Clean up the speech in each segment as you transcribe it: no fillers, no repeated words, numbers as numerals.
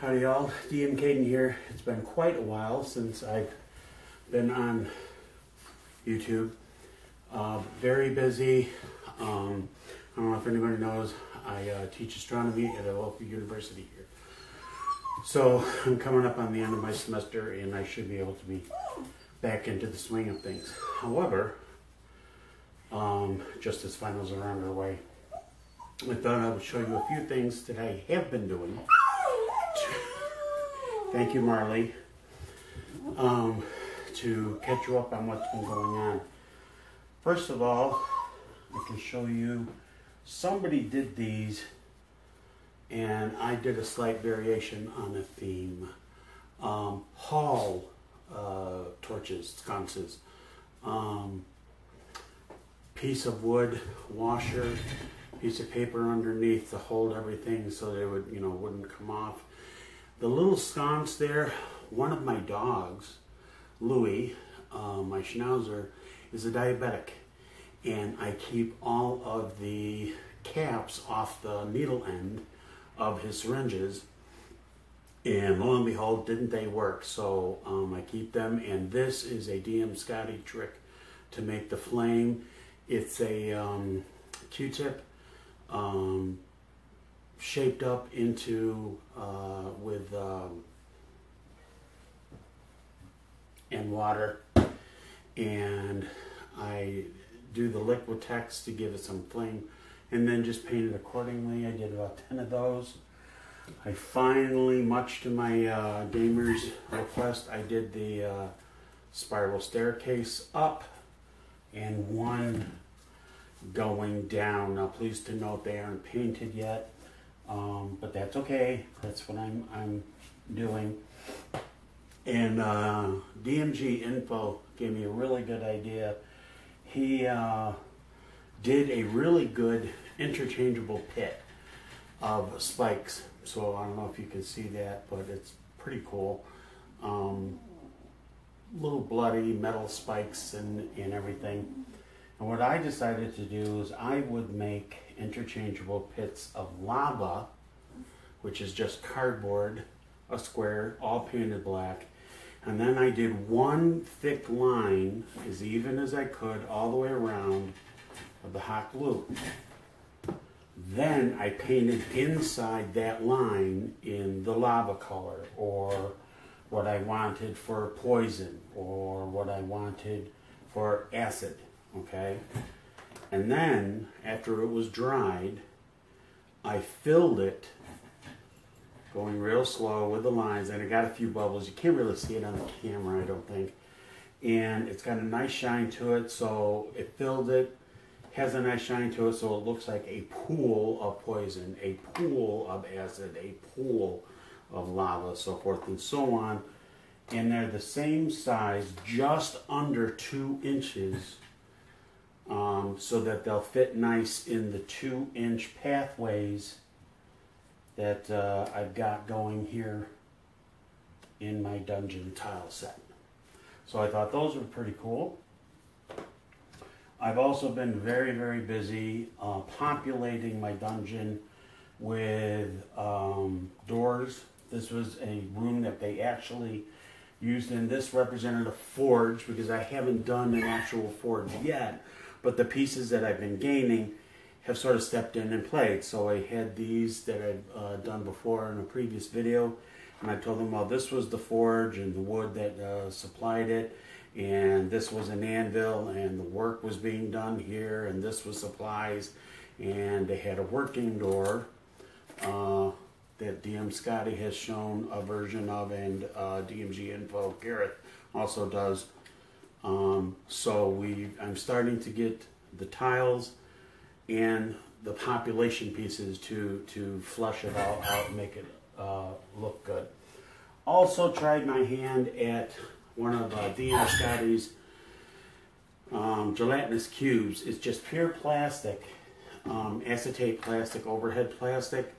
Howdy y'all, DM Caden here. It's been quite a while since I've been on YouTube. Very busy. I don't know if anybody knows, I teach astronomy at a local university here. So I'm coming up on the end of my semester and I should be able to be back into the swing of things. However, just as finals are underway, I thought I would show you a few things that I have been doing. Thank you, Marley. To catch you up on what's been going on. First of all, I can show you, somebody did these and I did a slight variation on a theme. Hall torches, sconces. Piece of wood, washer, piece of paper underneath to hold everything so they would, wouldn't come off. The little sconce there, one of my dogs, Louie, my Schnauzer, is a diabetic. And I keep all of the caps off the needle end of his syringes. And lo and behold, didn't they work? So I keep them. And this is a DM Scotty trick to make the flame. It's a Q-tip. Shaped up into with and water, and I do the Liquitex to give it some flame, and then just paint it accordingly. I did about 10 of those. I finally, much to my gamers' request, I did the spiral staircase up and one going down. Now, pleased to note they aren't painted yet. But that's okay. That's what I'm doing. And DMG Info gave me a really good idea. He did a really good interchangeable pit of spikes. So I don't know if you can see that, but it's pretty cool. Little bloody metal spikes and everything. And what I decided to do is I would make interchangeable pits of lava, which is just cardboard, a square, all painted black. And then I did one thick line, as even as I could, all the way around of the hot glue. Then I painted inside that line in the lava color, or what I wanted for poison, or what I wanted for acid. Okay, and then after it was dried, I filled it, going real slow with the lines, and I got a few bubbles. You can't really see it on the camera, I don't think, and it's got a nice shine to it. So it filled it, has a nice shine to it, so it looks like a pool of poison, a pool of acid, a pool of lava, so forth and so on. And they're the same size, just under 2 inches. So that they'll fit nice in the 2-inch pathways that I've got going here in my dungeon tile set. So I thought those were pretty cool. I've also been very, very busy populating my dungeon with doors. This was a room that they actually used, and this represented a forge because I haven't done an actual forge yet. But the pieces that I've been gaining have sort of stepped in and played. So I had these that I've done before in a previous video. And I told them, well, this was the forge and the wood that supplied it. And this was an anvil and the work was being done here. And this was supplies. And they had a working door that DM Scotty has shown a version of, and DMG Info, Gareth, also does. So I'm starting to get the tiles and the population pieces to flush it all out and make it look good. Also tried my hand at one of DM Scotty's gelatinous cubes. It's just pure plastic, acetate plastic, overhead plastic,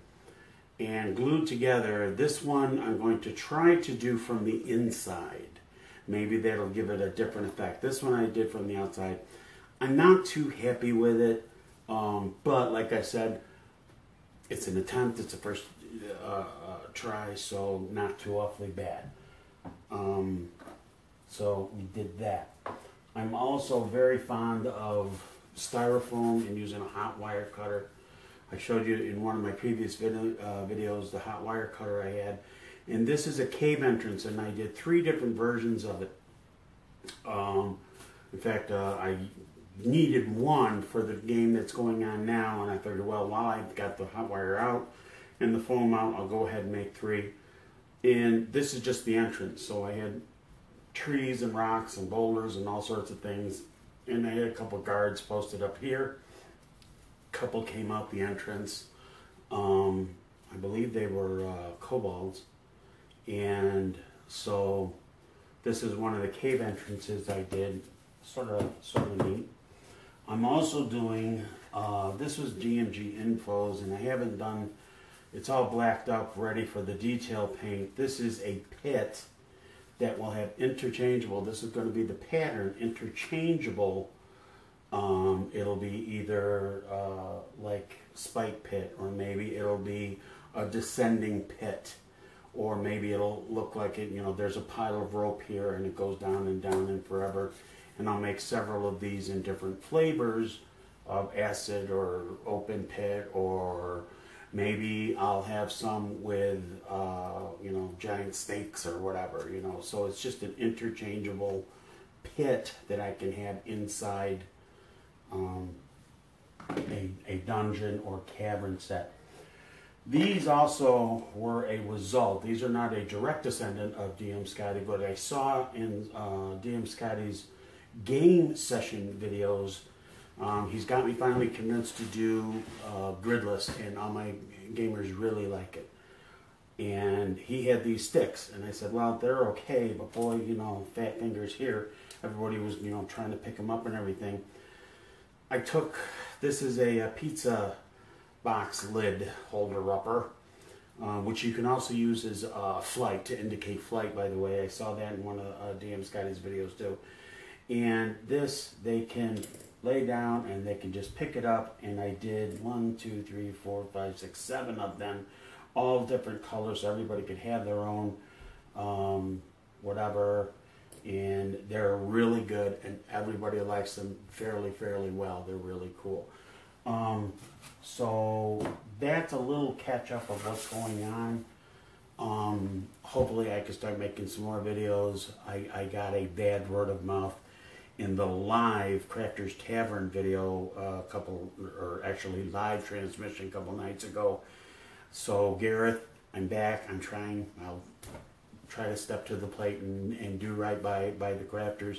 and glued together. This one I'm going to try to do from the inside. Maybe that'll give it a different effect. This one I did from the outside. I'm not too happy with it, but like I said, it's an attempt. It's a first try, so not too awfully bad. So we did that. I'm also very fond of styrofoam and using a hot wire cutter. I showed you in one of my previous videos the hot wire cutter I had. And this is a cave entrance, and I did 3 different versions of it. In fact, I needed one for the game that's going on now, and I figured, well, while I've got the hot wire out and the foam out, I'll go ahead and make 3. And this is just the entrance, so I had trees and rocks and boulders and all sorts of things, and I had a couple guards posted up here. A couple came out the entrance. I believe they were kobolds, and so this is one of the cave entrances I did. Sort of neat. I'm also doing, this was DMG Infos, and I haven't done, it's all blacked up, ready for the detail paint. This is a pit that will have interchangeable, this is going to be the pattern, interchangeable. It'll be either like spike pit, or maybe it'll be a descending pit, or maybe it'll look like it, you know, there's a pile of rope here and it goes down and forever. And I'll make several of these in different flavors of acid or open pit, or maybe I'll have some with, you know, giant snakes or whatever, you know. So it's just an interchangeable pit that I can have inside a dungeon or cavern set. These also were a result. These are not a direct descendant of DM Scotty, but I saw in DM Scotty's game session videos, he's got me finally convinced to do gridless, and all my gamers really like it. And he had these sticks, and I said, well, they're okay, but boy, you know, fat fingers here. Everybody was, you know, trying to pick them up and everything. I took, this is a pizza box lid holder upper, which you can also use as flight, to indicate flight, by the way. I saw that in one of DM Scotty's videos too. And this, they can lay down and they can just pick it up, and I did 1, 2, 3, 4, 5, 6, 7 of them, all different colors, so everybody could have their own whatever, and they're really good, and everybody likes them fairly well. They're really cool. So that's a little catch up of what's going on. Hopefully I can start making some more videos. I got a bad word of mouth in the live Crafters Tavern video actually live transmission a couple nights ago. So Gareth, I'm back. I'll try to step to the plate and do right by the crafters.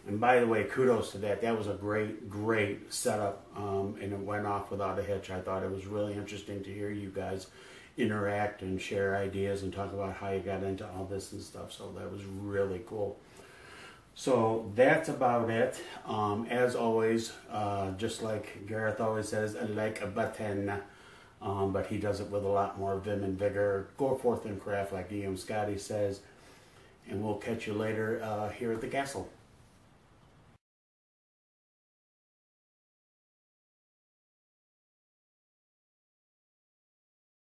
And by the way, kudos to that. That was a great setup, and it went off without a hitch. I thought it was really interesting to hear you guys interact and share ideas and talk about how you got into all this and stuff. So that was really cool. So that's about it. As always, just like Gareth always says, like a button, but he does it with a lot more vim and vigor. Go forth and craft, like DM Scotty says, and we'll catch you later here at the castle.